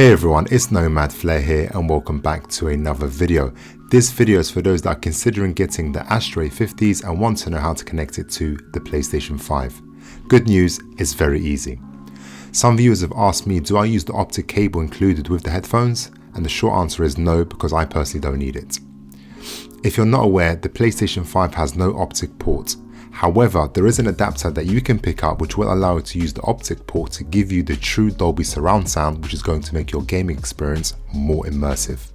Hey everyone, it's Nomad Flair here and welcome back to another video. This video is for those that are considering getting the ASTRO A50s and want to know how to connect it to the PlayStation 5. Good news, it's very easy. Some viewers have asked me, do I use the optic cable included with the headphones? And the short answer is no, because I personally don't need it. If you're not aware, the PlayStation 5 has no optic port. However, there is an adapter that you can pick up which will allow you to use the optic port to give you the true Dolby surround sound, which is going to make your gaming experience more immersive.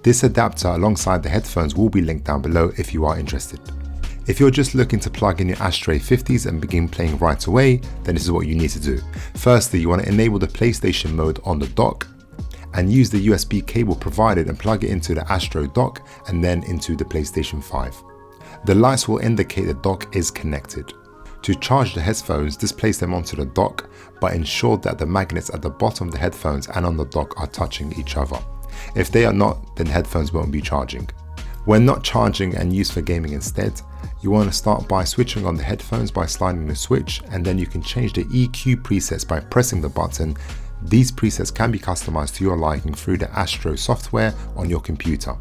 This adapter alongside the headphones will be linked down below if you are interested. If you're just looking to plug in your ASTRO A50s and begin playing right away, then this is what you need to do. Firstly, you want to enable the PlayStation mode on the dock and use the USB cable provided and plug it into the ASTRO dock and then into the PlayStation 5. The lights will indicate the dock is connected. To charge the headphones, just place them onto the dock, but ensure that the magnets at the bottom of the headphones and on the dock are touching each other. If they are not, then the headphones won't be charging. When not charging and used for gaming instead, you want to start by switching on the headphones by sliding the switch, and then you can change the EQ presets by pressing the button. These presets can be customized to your liking through the ASTRO software on your computer.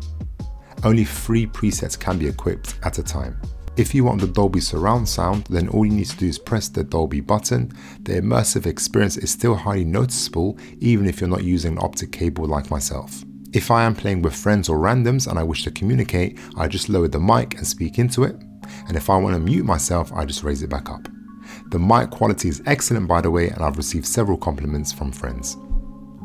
Only 3 presets can be equipped at a time. If you want the Dolby surround sound, then all you need to do is press the Dolby button. The immersive experience is still highly noticeable even if you're not using an optic cable like myself. If I am playing with friends or randoms and I wish to communicate, I just lower the mic and speak into it. And if I want to mute myself, I just raise it back up. The mic quality is excellent, by the way, and I've received several compliments from friends.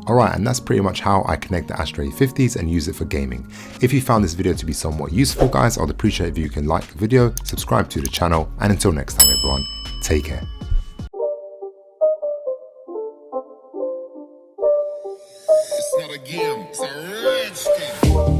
Alright, and that's pretty much how I connect the ASTRO A50s and use it for gaming. If you found this video to be somewhat useful, guys, I'd appreciate if you can like the video, subscribe to the channel, and until next time everyone, take care. It's not a game, it's a rich thing.